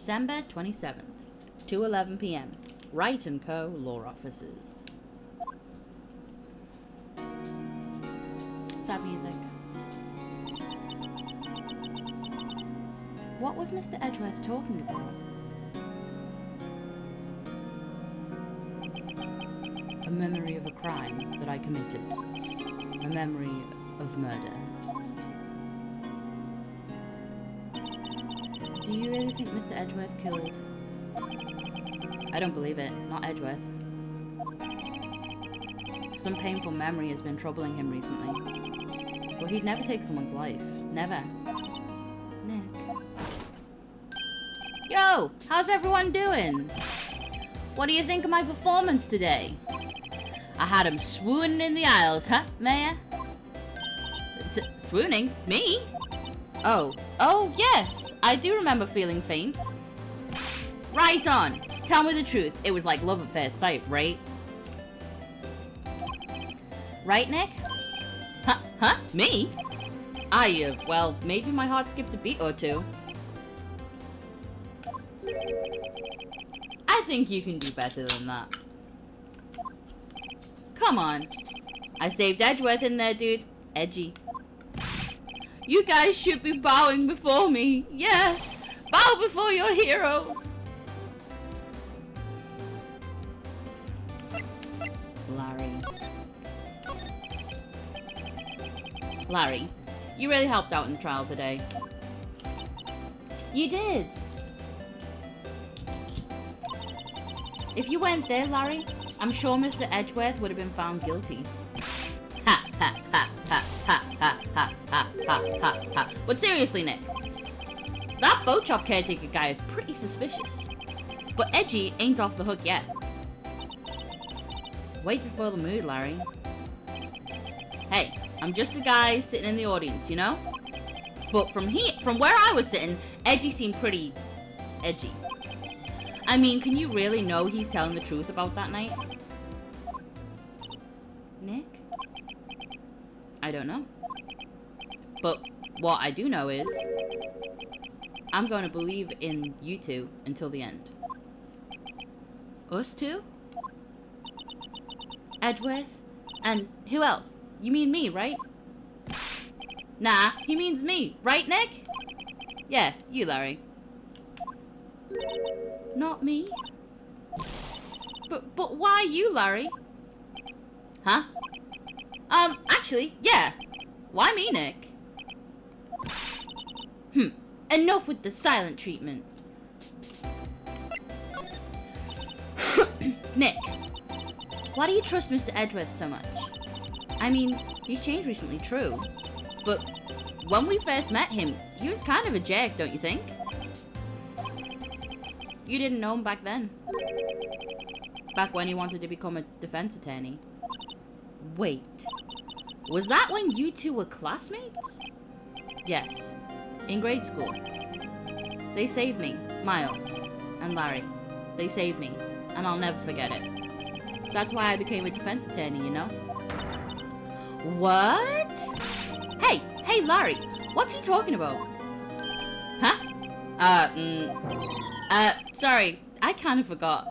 December 27th, 2:11 p.m. Wright & Co. Law Offices. Sad music. What was Mr. Edgeworth talking about? A memory of a crime that I committed. A memory of murder. Do you really think Mr. Edgeworth killed? I don't believe it. Not Edgeworth. Some painful memory has been troubling him recently. But he'd never take someone's life. Never. Nick. Yo! How's everyone doing? What do you think of my performance today? I had him swooning in the aisles, huh, Mayor? Swooning? Me? Oh, yes! I do remember feeling faint. Right on! Tell me the truth, it was like love at first sight, right? Right, Nick? Huh? Me? Well, maybe my heart skipped a beat or two. I think you can do better than that. Come on. I saved Edgeworth in there, dude. Edgy. You guys should be bowing before me. Yeah. Bow before your hero. Larry, you really helped out in the trial today. You did. If you weren't there, Larry, I'm sure Mr. Edgeworth would have been found guilty. Ha ha ha ha ha ha ha ha ha ha ha. But seriously, Nick, that boat shop caretaker guy is pretty suspicious. But Edgy ain't off the hook yet. Wait to spoil the mood, Larry. Hey, I'm just a guy sitting in the audience, you know? But from where I was sitting, Edgy seemed pretty edgy. I mean, can you really know he's telling the truth about that night? Nick? I don't know. But what I do know is, I'm going to believe in you two until the end. Us two? Edgeworth? And who else? You mean me, right? Nah, he means me. Right, Nick? Yeah, you, Larry. Not me? But why you, Larry? Huh? Actually, yeah. Why me, Nick? Enough with the silent treatment. Nick, why do you trust Mr. Edgeworth so much? I mean, he's changed recently, true. But when we first met him, he was kind of a jerk, don't you think? You didn't know him back then. Back when he wanted to become a defense attorney. Wait. Was that when you two were classmates? Yes. In grade school. They saved me, Miles, and Larry. They saved me, and I'll never forget it. That's why I became a defense attorney, you know? What? Hey, Larry, what's he talking about? Huh? Sorry, I kind of forgot.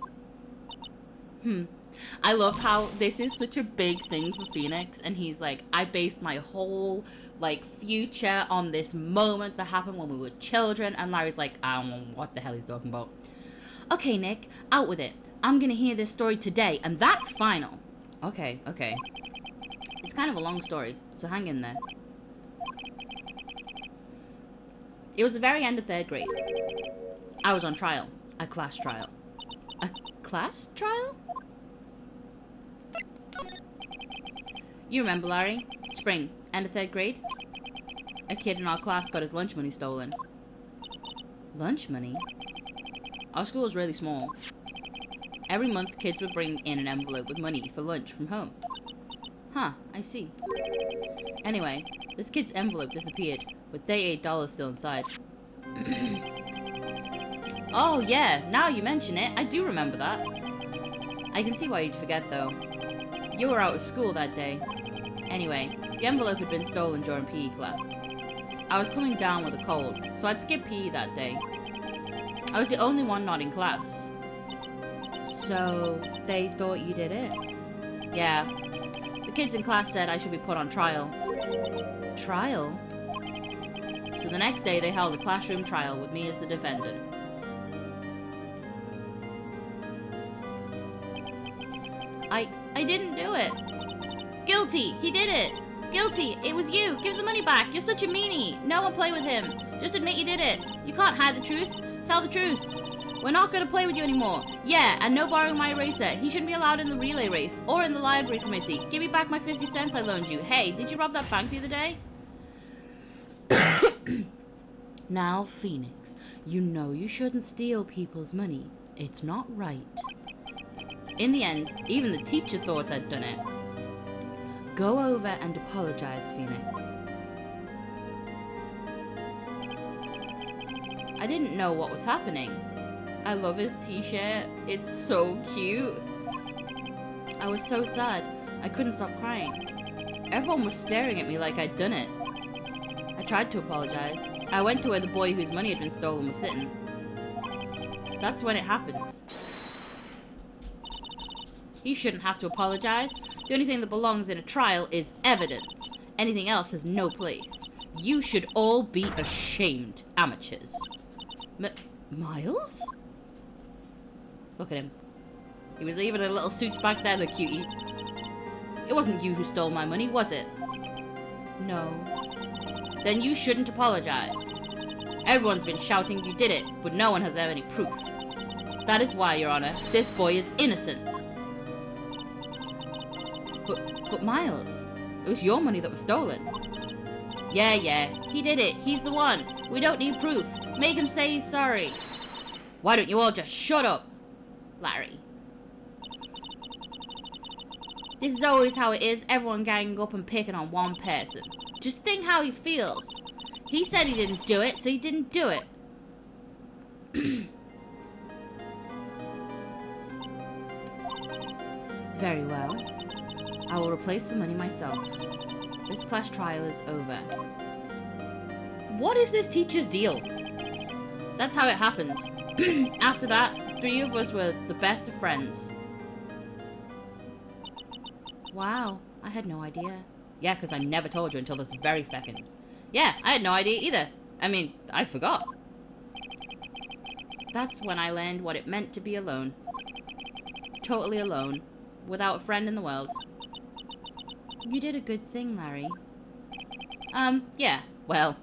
I love how this is such a big thing for Phoenix, and he's like, I based my whole, future on this moment that happened when we were children, and Larry's like, I don't know what the hell he's talking about. Okay, Nick, out with it. I'm gonna hear this story today, and that's final. Okay. It's kind of a long story, so hang in there. It was the very end of 3rd grade. I was on trial. A class trial. A class trial? You remember, Larry? Spring, end of 3rd grade. A kid in our class got his lunch money stolen. Lunch money? Our school was really small. Every month, kids would bring in an envelope with money for lunch from home. Huh, I see. Anyway, this kid's envelope disappeared, with $38 still inside. Oh yeah, now you mention it, I do remember that. I can see why you'd forget though. You were out of school that day. Anyway, the envelope had been stolen during PE class. I was coming down with a cold, so I'd skip PE that day. I was the only one not in class. So, they thought you did it? Yeah. The kids in class said I should be put on trial. Trial? So the next day they held a classroom trial with me as the defendant. I didn't do it. Guilty! He did it! Guilty! It was you! Give the money back! You're such a meanie! No one play with him! Just admit you did it! You can't hide the truth! Tell the truth! We're not gonna play with you anymore! Yeah, and no borrowing my eraser! He shouldn't be allowed in the relay race, or in the library committee! Give me back my 50 cents I loaned you! Hey, did you rob that bank the other day? Now, Phoenix, you know you shouldn't steal people's money. It's not right. In the end, even the teacher thought I'd done it. Go over and apologize, Phoenix. I didn't know what was happening. I love his t-shirt. It's so cute. I was so sad. I couldn't stop crying. Everyone was staring at me like I'd done it. I tried to apologize. I went to where the boy whose money had been stolen was sitting. That's when it happened. He shouldn't have to apologize. The only thing that belongs in a trial is evidence. Anything else has no place. You should all be ashamed, amateurs. Miles? Look at him. He was even in little suits back then, the cutie. It wasn't you who stole my money, was it? No. Then you shouldn't apologize. Everyone's been shouting you did it, but no one has any proof. That is why, Your Honor, this boy is innocent. But Miles, it was your money that was stolen. Yeah, he did it. He's the one. We don't need proof. Make him say he's sorry. Why don't you all just shut up? Larry. This is always how it is, everyone ganging up and picking on one person. Just think how he feels. He said he didn't do it, so he didn't do it. Very well. I will replace the money myself. This class trial is over. What is this teacher's deal? That's how it happened. After that, the three of us were the best of friends. Wow, I had no idea. Yeah, because I never told you until this very second. Yeah, I had no idea either. I mean, I forgot. That's when I learned what it meant to be alone. Totally alone. Without a friend in the world. You did a good thing, Larry. Yeah, well,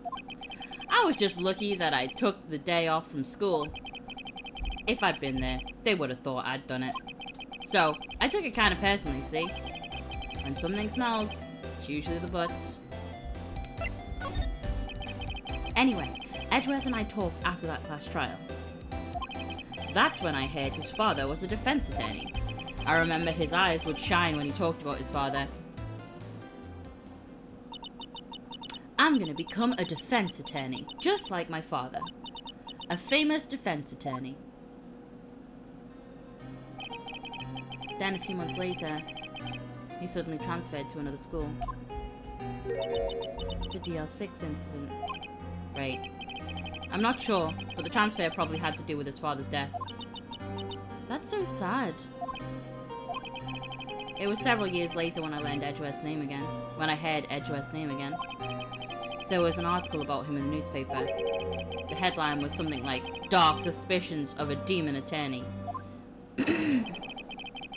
I was just lucky that I took the day off from school. If I'd been there, they would have thought I'd done it. So, I took it kind of personally, see? When something smells, it's usually the butts. Anyway, Edgeworth and I talked after that class trial. That's when I heard his father was a defense attorney. I remember his eyes would shine when he talked about his father. I'm gonna become a defense attorney, just like my father. A famous defense attorney. Then a few months later, he suddenly transferred to another school. The DL6 incident. Right. I'm not sure, but the transfer probably had to do with his father's death. That's so sad. It was several years later when I learned Edgeworth's name again. When I heard Edgeworth's name again. There was an article about him in the newspaper. The headline was something like, "Dark Suspicions of a Demon Attorney."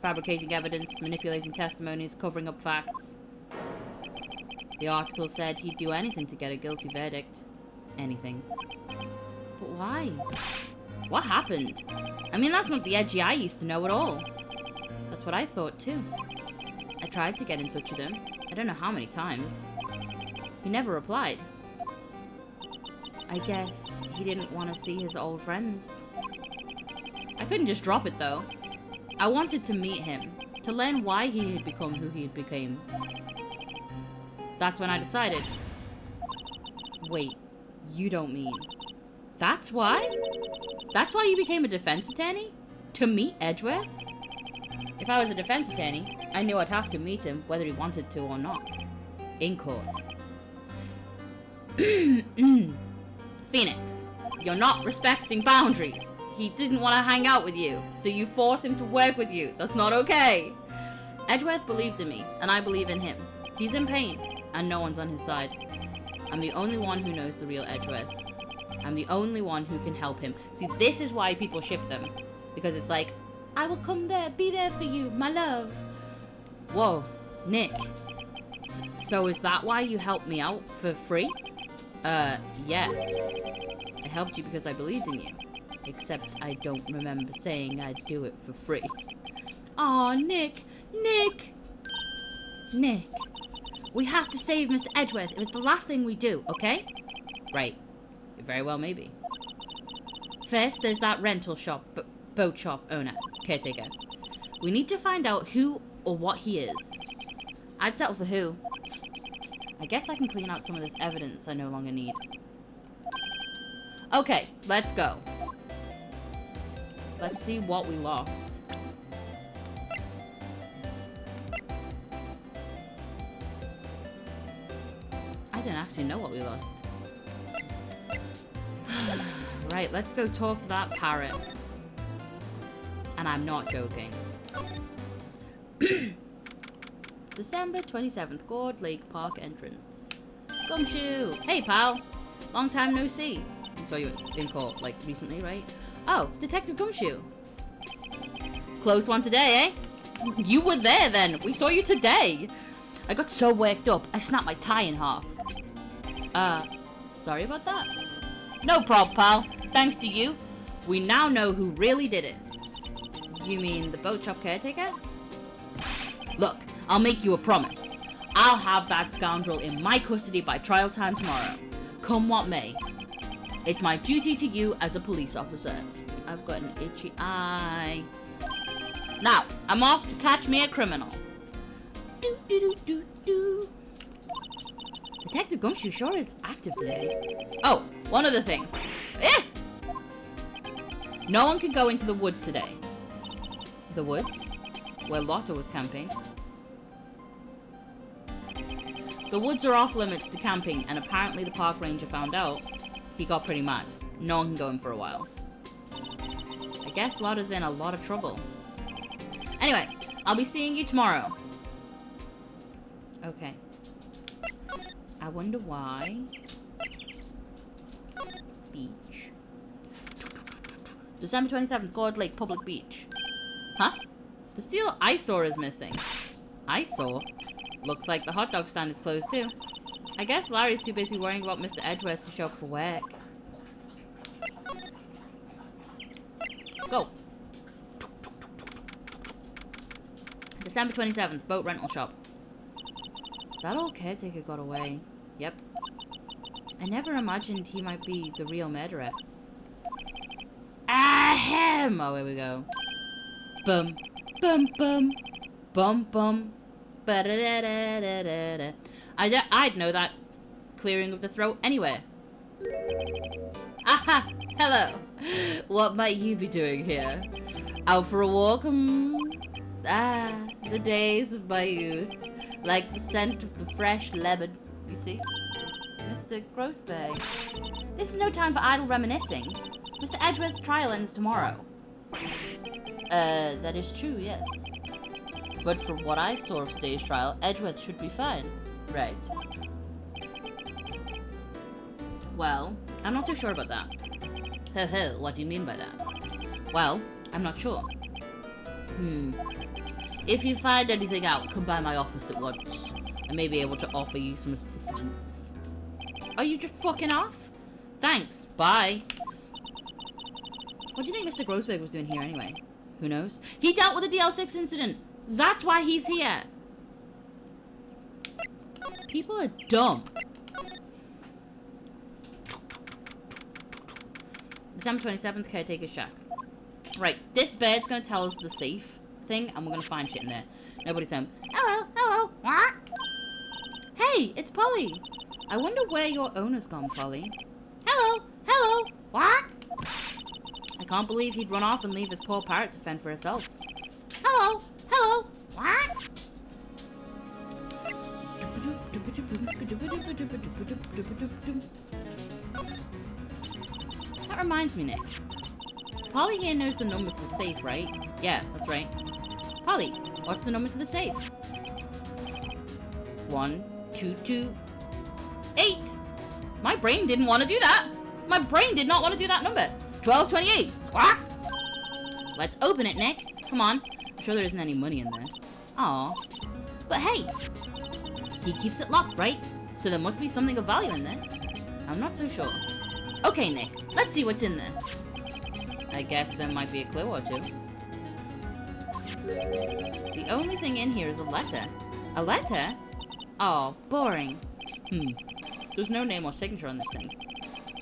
Fabricating evidence, manipulating testimonies, covering up facts. The article said he'd do anything to get a guilty verdict. Anything. But why? What happened? I mean, that's not the Edgy I used to know at all. That's what I thought too. I tried to get in touch with him. I don't know how many times. He never replied. I guess he didn't want to see his old friends. I couldn't just drop it though. I wanted to meet him, to learn why he had become who he had become. That's when I decided. Wait, you don't mean... That's why? That's why you became a defense attorney? To meet Edgeworth? If I was a defense attorney, I knew I'd have to meet him whether he wanted to or not. In court. Phoenix, you're not respecting boundaries. He didn't want to hang out with you, so you forced him to work with you. That's not okay. Edgeworth believed in me, and I believe in him. He's in pain, and no one's on his side. I'm the only one who knows the real Edgeworth. I'm the only one who can help him. See, this is why people ship them. Because it's like, I will come there, be there for you, my love. Whoa, Nick. So is that why you helped me out for free? Yes. I helped you because I believed in you. Except I don't remember saying I'd do it for free. Aw, Nick. Nick. Nick. We have to save Mr. Edgeworth. It was the last thing we do, okay? Right. Very well, maybe. First, there's that rental shop, boat shop owner, caretaker. We need to find out who or what he is. I'd settle for who. I guess I can clean out some of this evidence I no longer need. Okay, let's go. Let's see what we lost. I didn't actually know what we lost. Right, let's go talk to that parrot. And I'm not joking. December 27th, Gourd Lake Park entrance. Gumshoe! Hey, pal! Long time no see. I saw you in court, like, recently, right? Oh, Detective Gumshoe. Close one today, eh? You were there, then. We saw you today. I got so worked up, I snapped my tie in half. Sorry about that. No prob, pal. Thanks to you, we now know who really did it. You mean the boat shop caretaker? Look, I'll make you a promise. I'll have that scoundrel in my custody by trial time tomorrow. Come what may. It's my duty to you as a police officer. I've got an itchy eye. Now, I'm off to catch me a criminal. Do do do do do. Detective Gumshoe sure is active today. Oh, one other thing. Eh! No one can go into the woods today. The woods? Where Lotta was camping. The woods are off limits to camping, and apparently the park ranger found out. He got pretty mad. No one can go in for a while. I guess Lotta's in a lot of trouble. Anyway, I'll be seeing you tomorrow. Okay. I wonder why. Beach. December 27th, Gourd Lake Public Beach. Huh? The steel eyesore is missing. Eyesore? Looks like the hot dog stand is closed too. I guess Larry's too busy worrying about Mr. Edgeworth to show up for work. Go. December 27th, boat rental shop. That old caretaker got away. Yep. I never imagined he might be the real murderer. Ahem! Oh, here we go. Bum, bum, bum, bum, bum. Ba-da-da-da-da-da-da. I'd know that clearing of the throat anywhere. Aha! Hello! What might you be doing here? Out for a walk? Ah, the days of my youth. Like the scent of the fresh lemon, you see? Mr. Grossberg. This is no time for idle reminiscing. Mr. Edgeworth's trial ends tomorrow. That is true, yes. But from what I saw of today's trial, Edgeworth should be fine. Right. Well, I'm not so sure about that. Ho ho, what do you mean by that? Well, I'm not sure. If you find anything out, come by my office at once. I may be able to offer you some assistance. Are you just fucking off? Thanks, bye. What do you think Mr. Grossberg was doing here anyway? Who knows? He dealt with the DL6 incident. That's why he's here. People are dumb. December 27th, caretaker shack. Right, this bird's gonna tell us the safe thing, and we're gonna find shit in there. Nobody's home. Hello, hello, what? Hey, it's Polly. I wonder where your owner's gone, Polly. Hello, hello, what? I can't believe he'd run off and leave his poor parrot to fend for herself. Hello, hello, what? That reminds me, Nick. Polly here knows the number to the safe, right? Yeah, that's right. Polly, what's the number to the safe? 1228. My brain didn't want to do that. My brain did not want to do that number. 1228. Squawk. Let's open it, Nick. Come on. I'm sure there isn't any money in there. Aw. But hey, he keeps it locked, right? So there must be something of value in there. I'm not so sure. Okay, Nick. Let's see what's in there. I guess there might be a clue or two. The only thing in here is a letter. A letter? Oh, boring. There's no name or signature on this thing.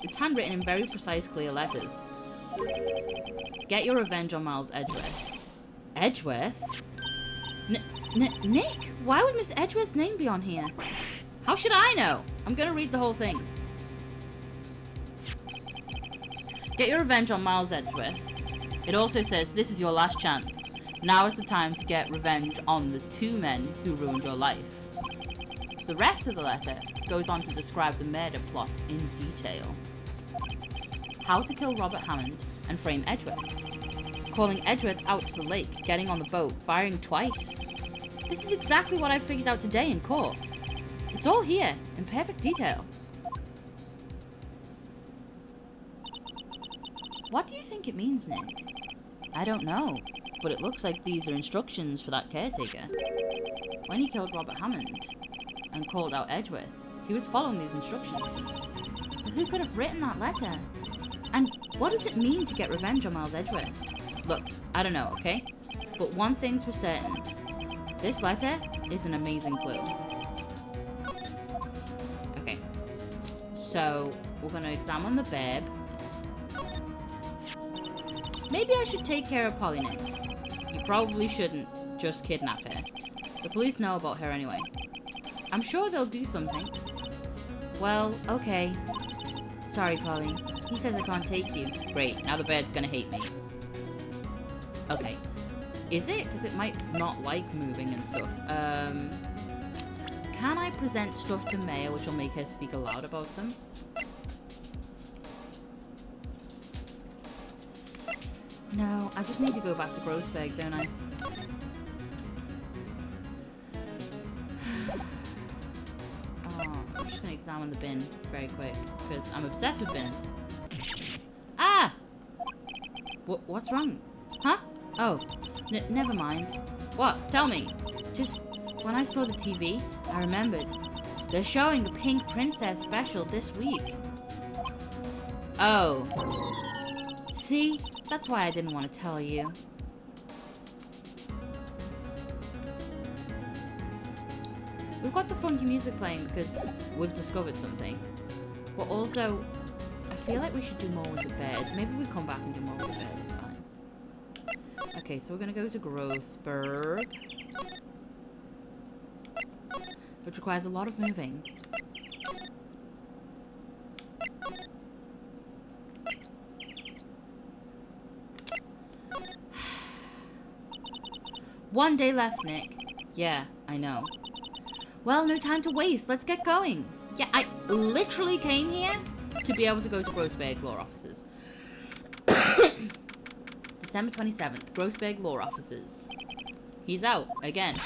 It's handwritten in very precise, clear letters. Get your revenge on Miles Edgeworth. Edgeworth? Nick? Why would Miss Edgeworth's name be on here? How should I know? I'm gonna read the whole thing. Get your revenge on Miles Edgeworth. It also says, this is your last chance. Now is the time to get revenge on the 2 men who ruined your life. The rest of the letter goes on to describe the murder plot in detail. How to kill Robert Hammond and frame Edgeworth. Calling Edgeworth out to the lake, getting on the boat, firing twice. This is exactly what I figured out today in court. It's all here, in perfect detail. What do you think it means, Nick? I don't know, but it looks like these are instructions for that caretaker. When he killed Robert Hammond and called out Edgeworth, he was following these instructions. But who could have written that letter? And what does it mean to get revenge on Miles Edgeworth? Look, I don't know, okay? But one thing's for certain. This letter is an amazing clue. Okay. So, we're going to examine the babe. Maybe I should take care of Polly, Nick. You probably shouldn't just kidnap her. The police know about her anyway. I'm sure they'll do something. Well, okay. Sorry, Polly. He says I can't take you. Great, now the bird's gonna hate me. Okay. Is it? Because it might not like moving and stuff. Can I present stuff to Maya which will make her speak aloud about them? No, I just need to go back to Grossberg, don't I? I'm just going to examine the bin very quick, because I'm obsessed with bins. Ah! What's wrong? Huh? Oh, never mind. What? Tell me. Just, when I saw the TV, I remembered. They're showing the Pink Princess special this week. Oh. See? That's why I didn't want to tell you. We've got the funky music playing because we've discovered something. But also, I feel like we should do more with the bed. Maybe we come back and do more with the bed. It's fine. Okay, so we're going to go to Grossberg. Which requires a lot of moving. One day left, Nick. Yeah, I know. Well, no time to waste. Let's get going. Yeah, I literally came here to be able to go to Grossberg's law offices. December 27th, Grossberg law offices. He's out, again.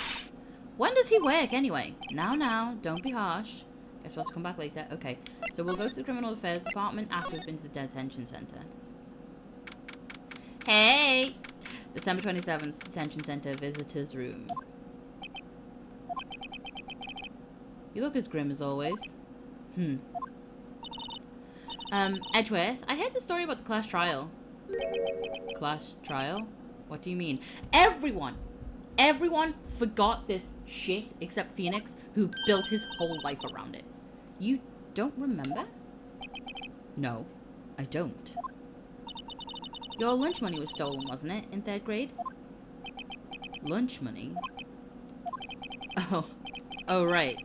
When does he work, anyway? Now, don't be harsh. Guess we'll have to come back later. Okay, so we'll go to the Criminal Affairs Department after we've been to the Detention Center. Hey! December 27th, Detention Center, Visitor's Room. You look as grim as always. Edgeworth, I heard the story about the class trial. Class trial? What do you mean? Everyone forgot this shit except Phoenix, who built his whole life around it. You don't remember? No, I don't. Your lunch money was stolen, wasn't it, in 3rd grade? Lunch money? Oh, right.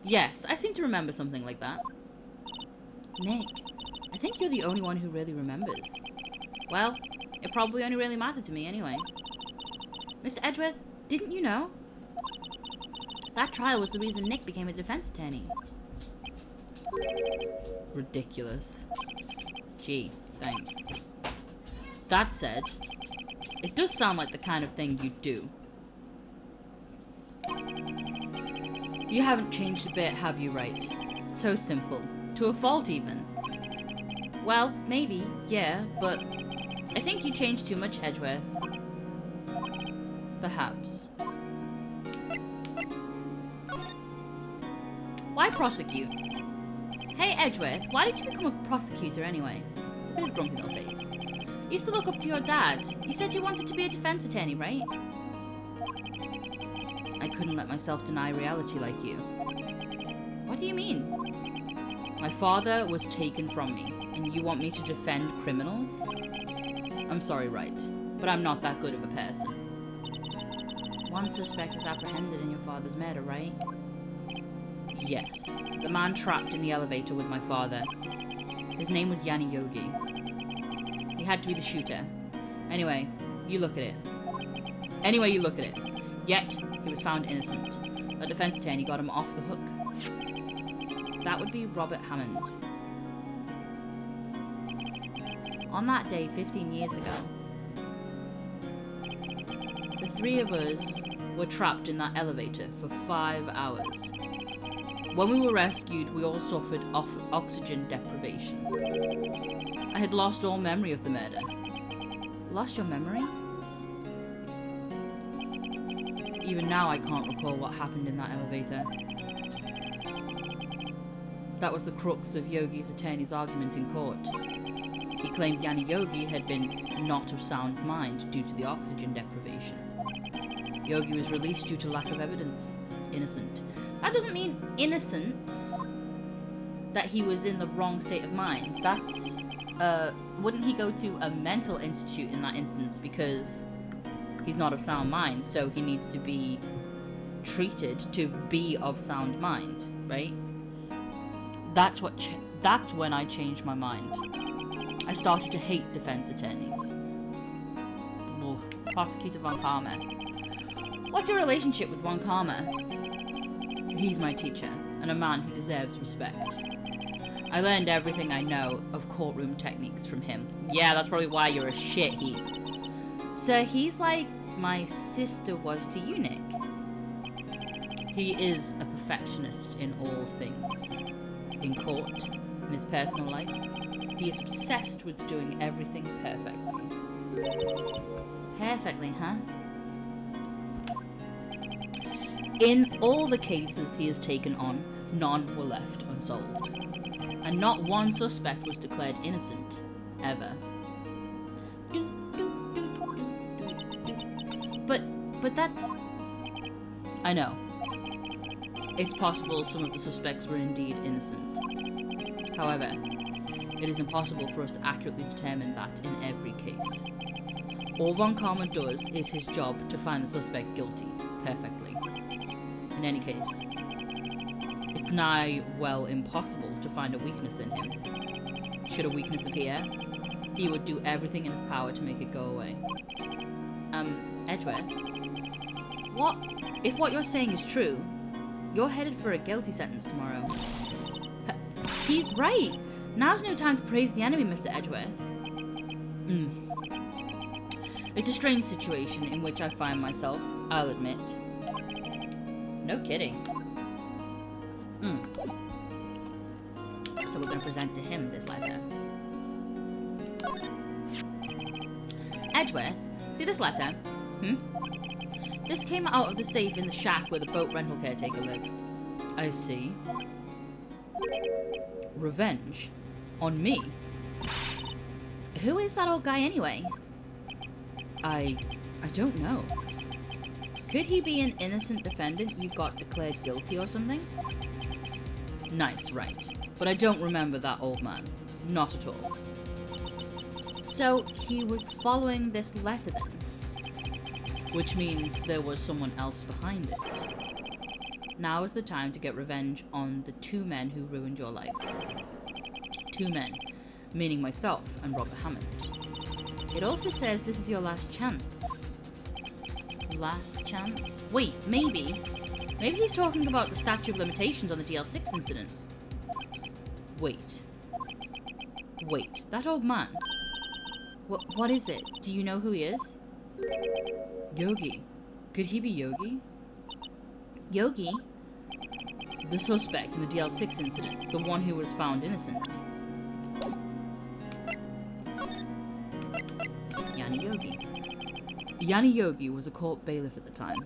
Yes, I seem to remember something like that. Nick, I think you're the only one who really remembers. Well, it probably only really mattered to me anyway. Mr. Edgeworth, didn't you know? That trial was the reason Nick became a defense attorney. Ridiculous. Gee, thanks. That said, it does sound like the kind of thing you'd do. You haven't changed a bit, have you, Wright? So simple. To a fault, even. Well, maybe, yeah, but I think you changed too much, Edgeworth. Perhaps. Why prosecute? Hey, Edgeworth, why did you become a prosecutor anyway? Look at his grumpy little face. You used to look up to your dad. You said you wanted to be a defense attorney, right? I couldn't let myself deny reality like you. What do you mean? My father was taken from me, and you want me to defend criminals? I'm sorry, Wright, but I'm not that good of a person. One suspect was apprehended in your father's murder, right? Yes. The man trapped in the elevator with my father. His name was Yanni Yogi. He had to be the shooter. Anyway, you look at it. Yet, he was found innocent. A defense attorney got him off the hook. That would be Robert Hammond. On that day, 15 years ago, the three of us were trapped in that elevator for 5 hours. When we were rescued, we all suffered oxygen deprivation. I had lost all memory of the murder. Lost your memory? Even now, I can't recall what happened in that elevator. That was the crux of Yogi's attorney's argument in court. He claimed Yanni Yogi had been not of sound mind due to the oxygen deprivation. Yogi was released due to lack of evidence. Innocent. That doesn't mean innocence that he was in the wrong state of mind. That's, wouldn't he go to a mental institute in that instance because he's not of sound mind, so he needs to be treated to be of sound mind, right? That's when I changed my mind. I started to hate defense attorneys. Ugh. Prosecutor Von Karma. What's your relationship with Von Karma? He's my teacher, and a man who deserves respect. I learned everything I know of courtroom techniques from him. Yeah, that's probably why you're a shit heap. So he's like my sister was to you, Nick. He is a perfectionist in all things. In court, in his personal life, he is obsessed with doing everything perfectly. Perfectly, huh? In all the cases he has taken on, none were left unsolved. And not one suspect was declared innocent, ever. But that's... I know. It's possible some of the suspects were indeed innocent. However, it is impossible for us to accurately determine that in every case. All Von Karma does is his job to find the suspect guilty, perfectly. In any case, it's nigh well impossible to find a weakness in him. Should a weakness appear, he would do everything in his power to make it go away. Edgeworth? What? If what you're saying is true, you're headed for a guilty sentence tomorrow. He's right! Now's no time to praise the enemy, Mr. Edgeworth. It's a strange situation in which I find myself, I'll admit. No kidding. So we're going to present to him this letter. Edgeworth, see this letter? This came out of the safe in the shack where the boat rental caretaker lives. I see. Revenge? On me? Who is that old guy anyway? I don't know. Could he be an innocent defendant you got declared guilty or something? Nice, right. But I don't remember that old man. Not at all. So, he was following this letter then? Which means there was someone else behind it. Now is the time to get revenge on the 2 men who ruined your life. 2 men, meaning myself and Robert Hammond. It also says this is your last chance. Last chance? Wait, maybe he's talking about the statute of limitations on the DL6 incident. Wait, that old man. What is it? Do you know who he is? Yogi. Could he be Yogi? Yogi? The suspect in the DL6 incident. The one who was found innocent. Yanni Yogi. Yanni Yogi was a court bailiff at the time.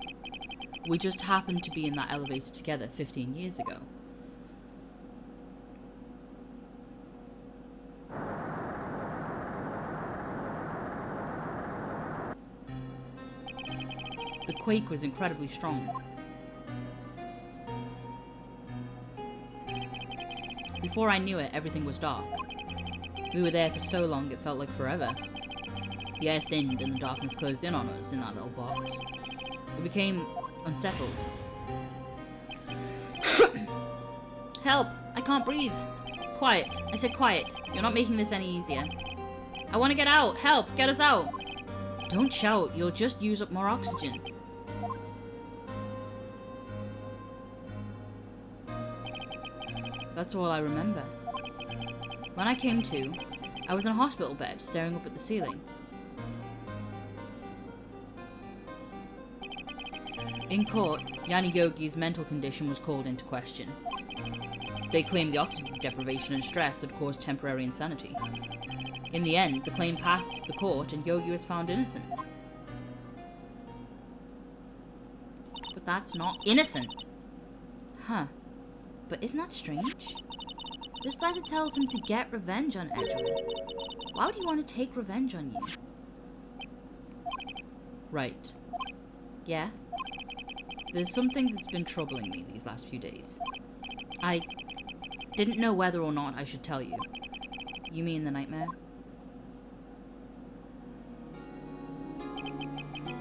We just happened to be in that elevator together 15 years ago. The quake was incredibly strong. Before I knew it, everything was dark. We were there for so long it felt like forever. The air thinned and the darkness closed in on us in that little box. We became unsettled. Help! I can't breathe. Quiet. I said quiet. You're not making this any easier. I want to get out. Help! Get us out! Don't shout. You'll just use up more oxygen. That's all I remember. When I came to, I was in a hospital bed, staring up at the ceiling. In court, Yanni Yogi's mental condition was called into question. They claimed the oxygen deprivation and stress had caused temporary insanity. In the end, the claim passed the court and Yogi was found innocent. But that's not innocent! Huh. But isn't that strange? This letter tells him to get revenge on Edgeworth. Why would he want to take revenge on you? Right. Yeah? There's something that's been troubling me these last few days. I didn't know whether or not I should tell you. You mean the nightmare?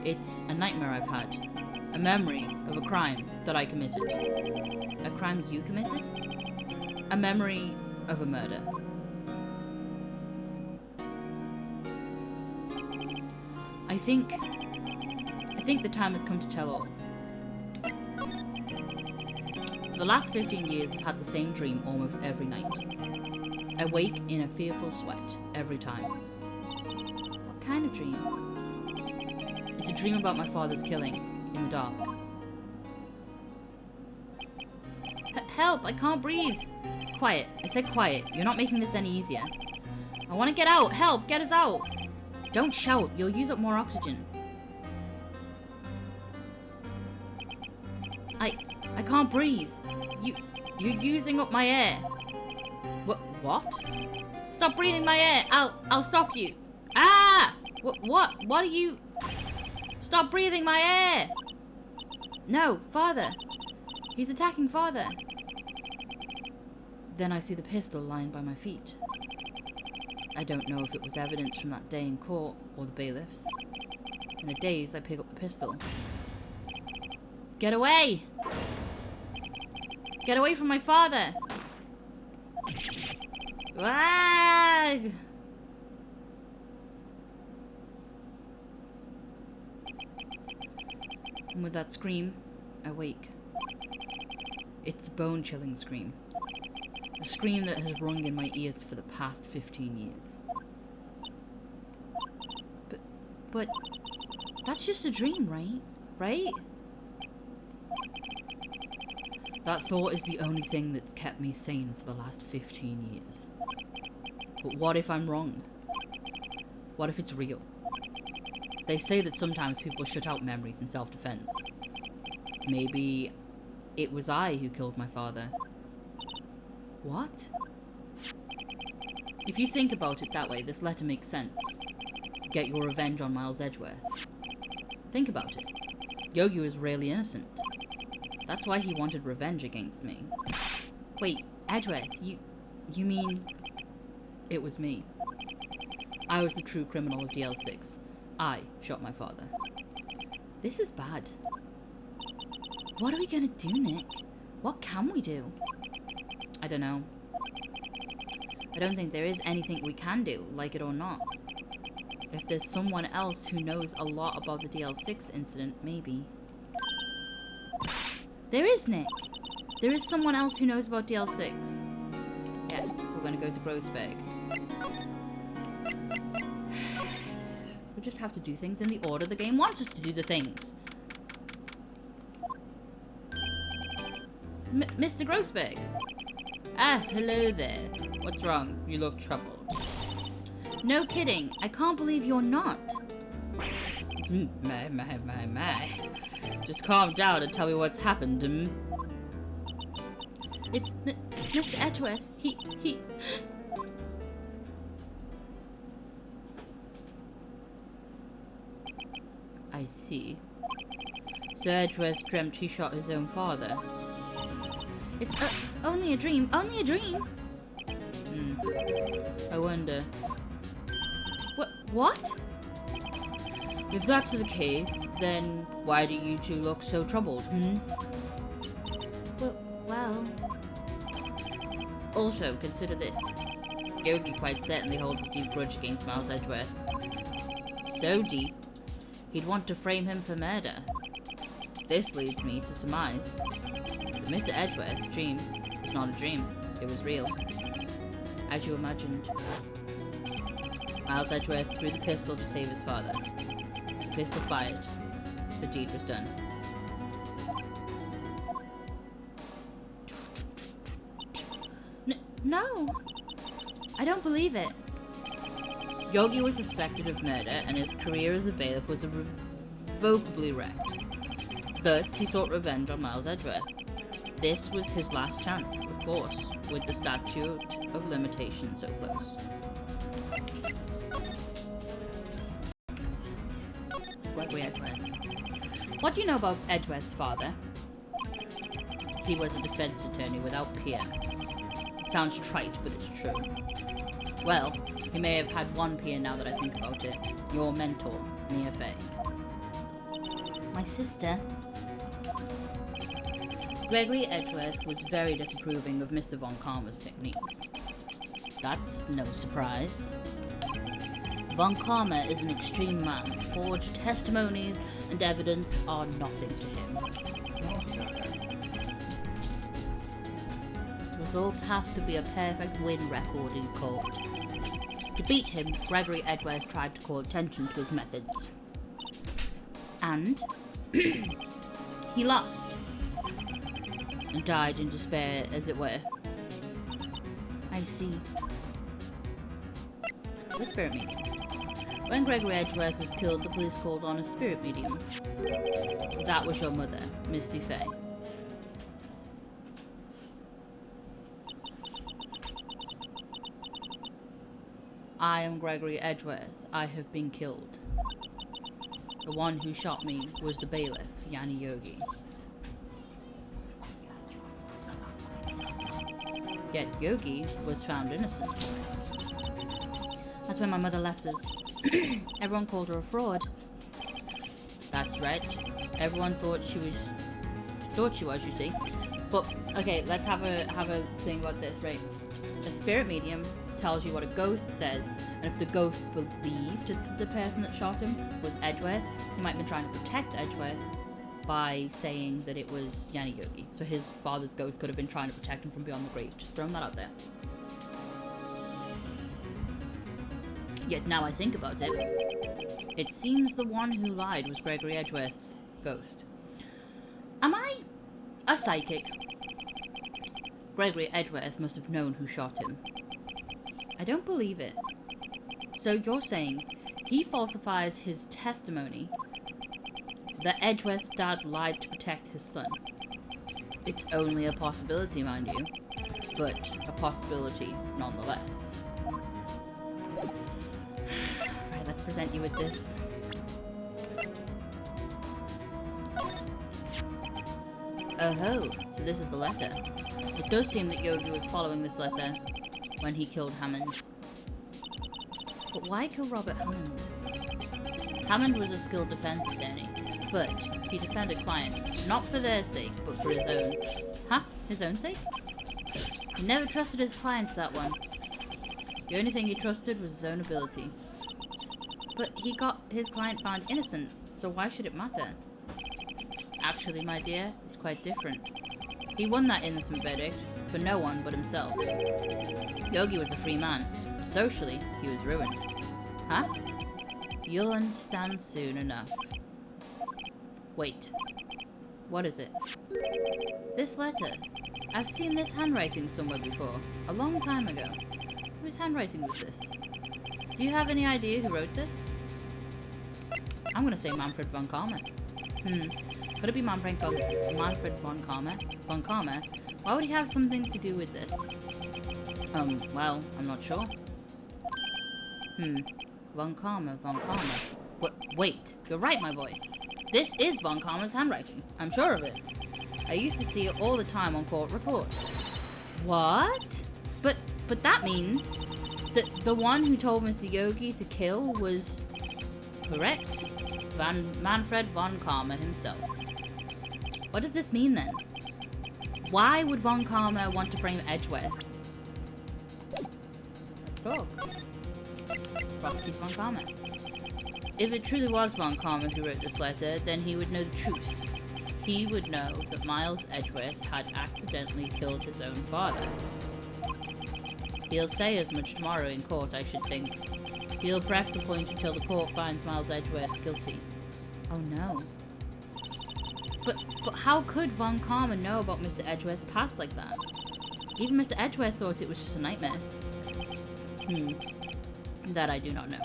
It's a nightmare I've had. A memory of a crime that I committed. A crime you committed? A memory of a murder. I think the time has come to tell all. For the last 15 years, I've had the same dream almost every night. I wake in a fearful sweat every time. What kind of dream? It's a dream about my father's killing. In the dark. Help! I can't breathe! Quiet. I said quiet. You're not making this any easier. I want to get out! Help! Get us out! Don't shout. You'll use up more oxygen. I can't breathe. You're using up my air. What? Stop breathing my air! I'll stop you! Ah! What are you... Stop breathing my air! No, Father! He's attacking Father! Then I see the pistol lying by my feet. I don't know if it was evidence from that day in court or the bailiffs. In a daze, I pick up the pistol. Get away! Get away from my father! Wag! And with that scream, I wake. It's a bone-chilling scream. A scream that has rung in my ears for the past 15 years. But that's just a dream, right? Right? That thought is the only thing that's kept me sane for the last 15 years. But what if I'm wrong? What if it's real? They say that sometimes people shut out memories in self-defense. Maybe it was I who killed my father. What? If you think about it that way, this letter makes sense. Get your revenge on Miles Edgeworth. Think about it. Yogi was really innocent. That's why he wanted revenge against me. Wait, Edgeworth, you mean... It was me. I was the true criminal of DL6. I shot my father. This is bad. What are we gonna do, Nick? What can we do? I don't know. I don't think there is anything we can do, like it or not. If there's someone else who knows a lot about the DL6 incident, maybe. There is, Nick! There is someone else who knows about DL6. Yeah, we're gonna go to Grossberg. We just have to do things in the order the game wants us to do the things. Mr. Grossberg. Ah, hello there. What's wrong? You look troubled. No kidding. I can't believe you're not. My. Just calm down and tell me what's happened, It's Mr. Edgeworth. He... I see. Sir Edgeworth dreamt he shot his own father. It's only a dream. Only a dream? I wonder... What? If that's the case, then why do you two look so troubled, Well... Also, consider this. Yogi quite certainly holds a deep grudge against Miles Edgeworth. So deep, he'd want to frame him for murder. This leads me to surmise that Mr. Edgeworth's dream was not a dream, it was real. As you imagined. Miles Edgeworth threw the pistol to save his father. The pistol fired. The deed was done. No! I don't believe it. Yogi was suspected of murder, and his career as a bailiff was irrevocably wrecked. Thus, he sought revenge on Miles Edgeworth. This was his last chance, of course, with the statute of limitation so close. Gregory Edgeworth. What do you know about Edgeworth's father? He was a defense attorney without peer. Sounds trite, but it's true. Well, he may have had one peer now that I think about it. Your mentor, Mia Fey. My sister? Gregory Edgeworth was very disapproving of Mr. Von Karma's techniques. That's no surprise. Von Karma is an extreme man. Forged testimonies and evidence are nothing to him. Result has to be a perfect win record in court. To beat him, Gregory Edgeworth tried to call attention to his methods. And he lost. And died in despair, as it were. I see. The spirit medium. When Gregory Edgeworth was killed, the police called on a spirit medium. That was your mother, Misty Fey. I am Gregory Edgeworth. I have been killed. The one who shot me was the bailiff, Yanni Yogi. Yet Yogi was found innocent. That's when my mother left us. Everyone called her a fraud. That's right. Everyone thought she was, you see. But okay, let's have a thing about this, right? A spirit medium tells you what a ghost says, and if the ghost believed that the person that shot him was Edgeworth, he might have been trying to protect Edgeworth by saying that it was Yanni Yogi. So his father's ghost could have been trying to protect him from beyond the grave. Just throwing that out there. Yet now I think about it, it seems the one who lied was Gregory Edgeworth's ghost. Am I a psychic? Gregory Edgeworth must have known who shot him. I don't believe it. So you're saying he falsifies his testimony that Edgeworth's dad lied to protect his son. It's only a possibility, mind you, but a possibility nonetheless. Right, let's present you with this. Oh ho, so this is the letter. It does seem that Yogi was following this letter when he killed Hammond. But why kill Robert Hammond? Hammond was a skilled defense attorney, but he defended clients, not for their sake, but for his own. Huh? His own sake? He never trusted his clients, that one. The only thing he trusted was his own ability. But he got his client found innocent, so why should it matter? Actually, my dear, it's quite different. He won that innocent verdict for no one but himself. Yogi was a free man, but socially, he was ruined. Huh? You'll understand soon enough. Wait. What is it? This letter. I've seen this handwriting somewhere before. A long time ago. Whose handwriting was this? Do you have any idea who wrote this? I'm gonna say Manfred von Karma. Could it be Manfred von Karma? Von Karma? Why would he have something to do with this? Well, I'm not sure. Von Karma. Wait, you're right, my boy. This is Von Karma's handwriting. I'm sure of it. I used to see it all the time on court reports. What? But that means that the one who told Mr. Yogi to kill was correct. Manfred von Karma himself. What does this mean then? Why would Von Karma want to frame Edgeworth? Let's talk. Prosecute Von Karma. If it truly was Von Karma who wrote this letter, then he would know the truth. He would know that Miles Edgeworth had accidentally killed his own father. He'll say as much tomorrow in court, I should think. He'll press the point until the court finds Miles Edgeworth guilty. Oh no. But how could Von Karma know about Mr. Edgeworth's past like that? Even Mr. Edgeworth thought it was just a nightmare. That I do not know.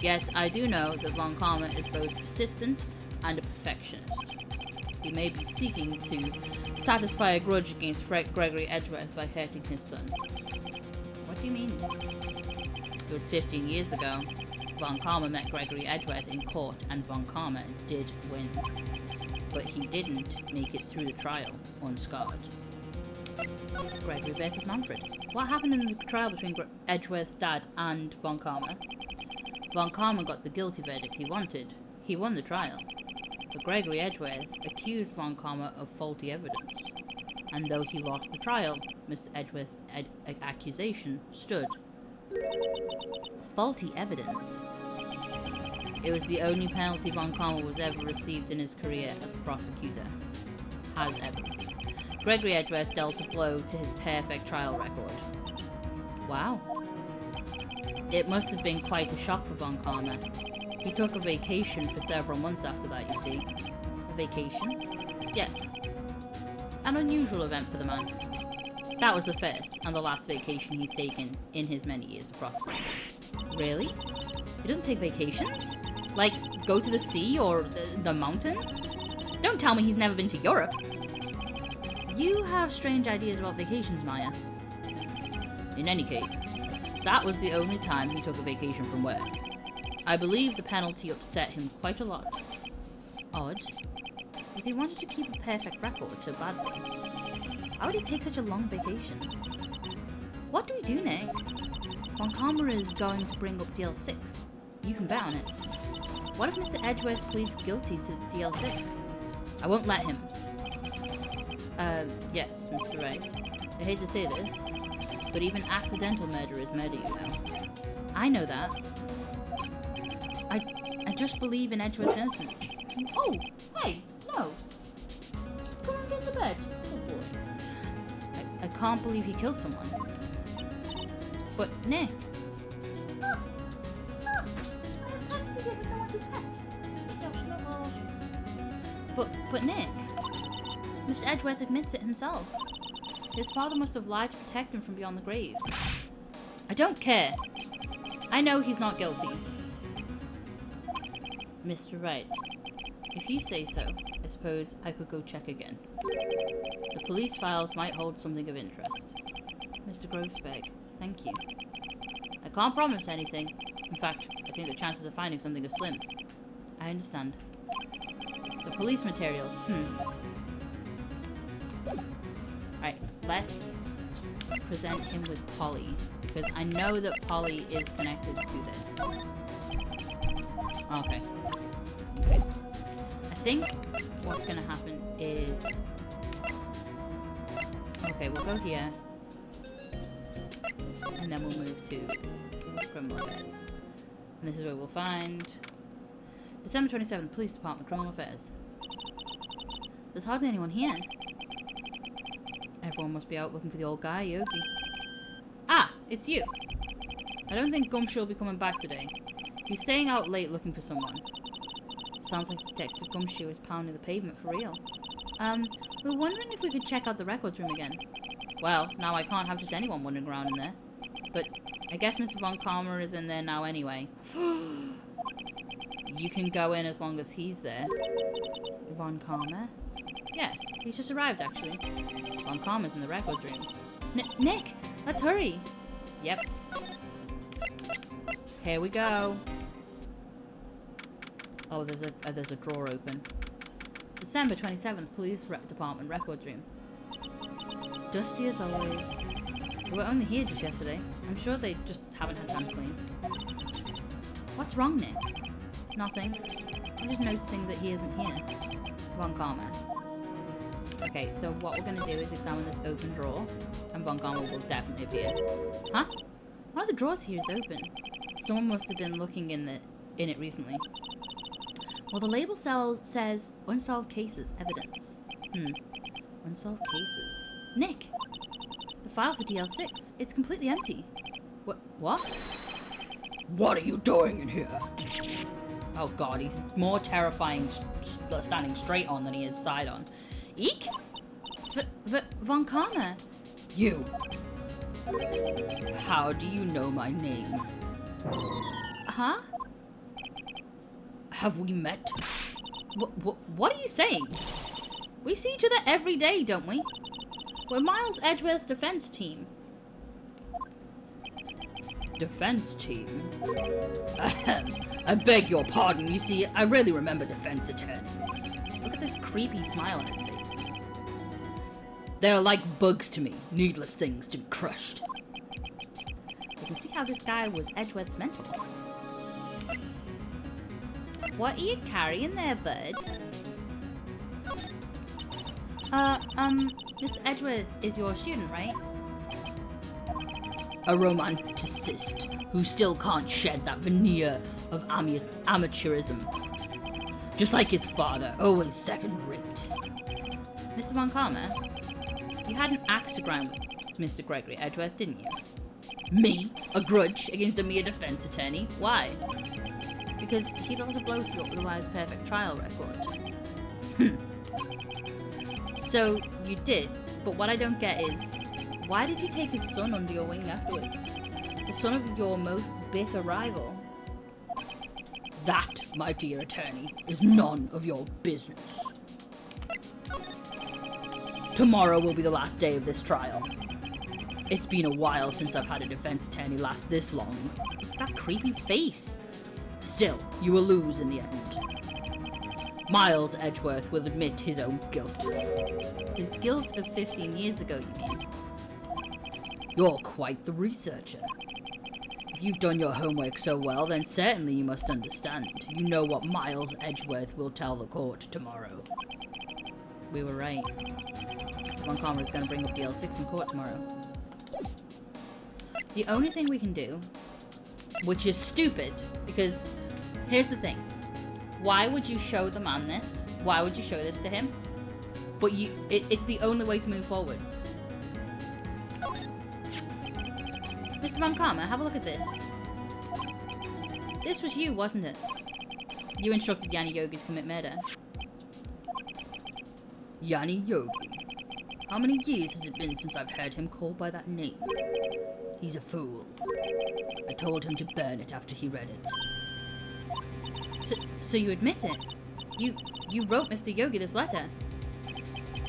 Yet I do know that Von Karma is both persistent and a perfectionist. He may be seeking to satisfy a grudge against Gregory Edgeworth by hurting his son. What do you mean? It was 15 years ago. Von Karma met Gregory Edgeworth in court, and Von Karma did win. But he didn't make it through the trial unscarred. Gregory versus Manfred. What happened in the trial between Edgeworth's dad and Von Karma? Von Karma got the guilty verdict he wanted. He won the trial. But Gregory Edgeworth accused Von Karma of faulty evidence. And though he lost the trial, Mr. Edgeworth's accusation stood. Faulty evidence? It was the only penalty Von Karma was ever received in his career as a prosecutor. Has ever received. Gregory Edgeworth dealt a blow to his perfect trial record. Wow. It must have been quite a shock for Von Karma. He took a vacation for several months after that, you see. A vacation? Yes. An unusual event for the man. That was the first and the last vacation he's taken in his many years of prosecution. Really? He doesn't take vacations? Like, go to the sea or the mountains? Don't tell me he's never been to Europe. You have strange ideas about vacations, Maya. In any case, that was the only time he took a vacation from work. I believe the penalty upset him quite a lot. Odd. If he wanted to keep a perfect record so badly, how would he take such a long vacation? What do we do, Nick? Von Karma is going to bring up DL6. You can bet on it. What if Mr. Edgeworth pleads guilty to DL6? I won't let him. Yes, Mr. Wright. I hate to say this, but even accidental murder is murder, you know. I know that. I just believe in Edgeworth's innocence. Oh, hey, no. Come on, get into bed. Oh boy. I can't believe he killed someone. But Nick. But Nick. Mr. Edgeworth admits it himself. His father must have lied to protect him from beyond the grave. I don't care. I know he's not guilty. Mr. Wright, if you say so, I suppose I could go check again. The police files might hold something of interest. Mr. Grossberg, thank you. I can't promise anything. In fact, I think the chances of finding something are slim. I understand. The police materials, Right, let's present him with Polly, because I know that Polly is connected to this. Okay. I think what's going to happen is... Okay, we'll go here. And then we'll move to Criminal Affairs. And this is where we'll find... December 27th, Police Department, Criminal Affairs. There's hardly anyone here. Everyone must be out looking for the old guy, Yogi. Ah, it's you. I don't think Gumshoe will be coming back today. He's staying out late looking for someone. Sounds like Detective Gumshoe is pounding the pavement for real. We're wondering if we could check out the records room again. Well, now I can't have just anyone wandering around in there. But I guess Mr. Von Karma is in there now anyway. You can go in as long as he's there. Von Karma? Yes, he's just arrived actually. Von Karma's in the records room. Nick, let's hurry. Yep. Here we go. Oh, there's a drawer open. December 27th, Police Department Records Room. Dusty as always. They were only here just yesterday. I'm sure they just haven't had time to clean. What's wrong, Nick? Nothing. I'm just noticing that he isn't here. Von Karma. Okay, so what we're gonna do is examine this open drawer, and Von Karma will definitely appear. Huh? One of the drawers here is open. Someone must have been looking in it recently. Well, the label says unsolved cases, evidence. Unsolved cases. Nick! The file for DL6, it's completely empty. What? What are you doing in here? Oh god, he's more terrifying standing straight on than he is side on. Eek! Von Karma! You! How do you know my name? Huh? Have we met? What are you saying? We see each other every day, don't we? We're Miles Edgeworth's defense team. Defense team? I beg your pardon. You see, I really remember defense attorneys. Look at the creepy smile on his face. They're like bugs to me. Needless things to be crushed. You can see how this guy was Edgeworth's mentor. What are you carrying there, bud? Mr. Edgeworth is your student, right? A romanticist who still can't shed that veneer of amateurism. Just like his father, always second-rate. Mr. Von Karma, you had an axe to grind with Mr. Gregory Edgeworth, didn't you? Me? A grudge against a mere defense attorney? Why? Because he dealt a blow to your otherwise perfect trial record. So, you did, but what I don't get is, why did you take his son under your wing afterwards? The son of your most bitter rival. That, my dear attorney, is none of your business. Tomorrow will be the last day of this trial. It's been a while since I've had a defense attorney last this long. That creepy face. Still, you will lose in the end. Miles Edgeworth will admit his own guilt. His guilt of 15 years ago, you mean? You're quite the researcher. If you've done your homework so well, then certainly you must understand. You know what Miles Edgeworth will tell the court tomorrow. We were right. Von Karma is going to bring up DL6 in court tomorrow. The only thing we can do, which is stupid, because here's the thing. Why would you show the man this? Why would you show this to him? But it's the only way to move forwards. Mr. Von Karma, have a look at this. This was you, wasn't it? You instructed Yanni Yogi to commit murder. Yanni Yogi? How many years has it been since I've heard him called by that name? He's a fool. I told him to burn it after he read it. So you admit it? You wrote Mr. Yogi this letter?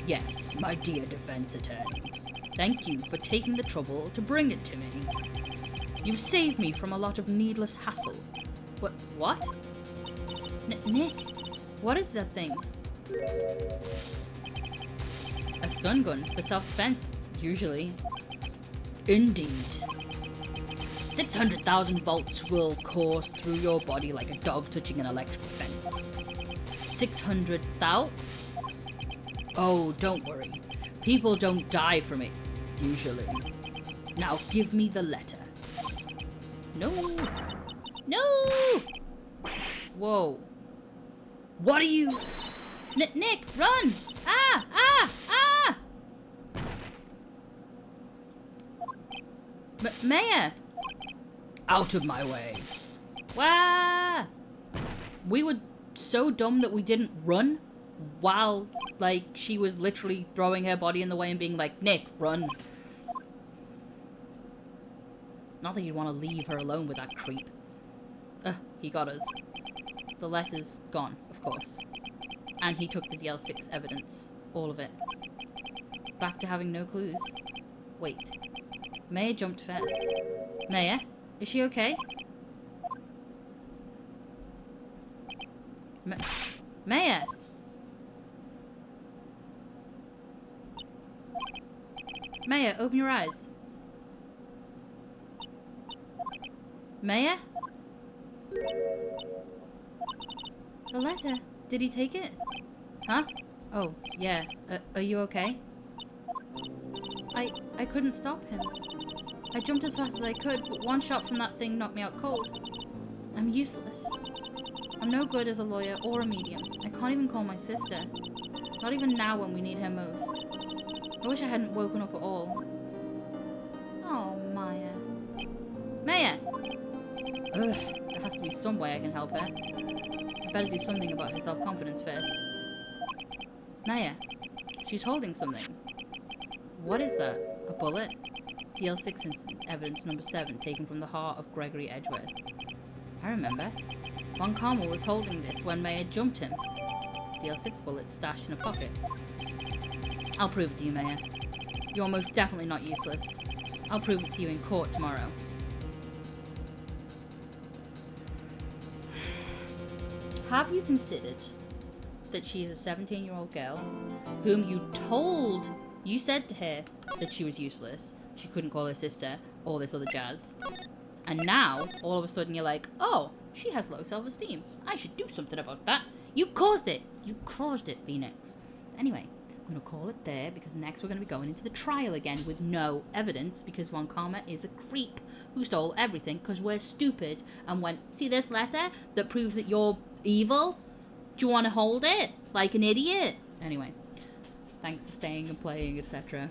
Yes, my dear defense attorney. Thank you for taking the trouble to bring it to me. You saved me from a lot of needless hassle. What? Nick, what is that thing? A stun gun for self-defense, usually. Indeed. 600,000 volts will course through your body like a dog touching an electric fence. 600,000? Oh, don't worry. People don't die from it, usually. Now give me the letter. No! No! Whoa. What are you... Nick, run! Ah! Ah! Ah! Mayor! Out of my way. Wah! We were so dumb that we didn't run while, like, she was literally throwing her body in the way and being like, Nick, run. Not that you'd want to leave her alone with that creep. He got us. The letter's gone, of course. And he took the DL6 evidence. All of it. Back to having no clues. Wait. Maya jumped first. Maya? Is she okay? Maya! Maya, open your eyes. Maya? The letter. Did he take it? Huh? Oh, yeah. Are you okay? I couldn't stop him. I jumped as fast as I could, but one shot from that thing knocked me out cold. I'm useless. I'm no good as a lawyer or a medium. I can't even call my sister. Not even now when we need her most. I wish I hadn't woken up at all. Oh, Maya. Maya! Ugh, there has to be some way I can help her. I better do something about her self-confidence first. Maya, she's holding something. What is that? A bullet? DL6 evidence number 7, taken from the heart of Gregory Edgeworth. I remember. Von Karmel was holding this when Maya jumped him. DL6 bullet stashed in a pocket. I'll prove it to you, Maya. You're most definitely not useless. I'll prove it to you in court tomorrow. Have you considered that she is a 17-year-old girl whom you said to her that she was useless, she couldn't call her sister, all this other jazz, and now, all of a sudden you're like, oh, she has low self-esteem. I should do something about that. You caused it. You caused it, Phoenix. Anyway, I'm going to call it there because next we're going to be going into the trial again with no evidence because Von Karma is a creep who stole everything because we're stupid and went, see this letter that proves that you're evil? Do you want to hold it? Like an idiot? Anyway, thanks for staying and playing, etc.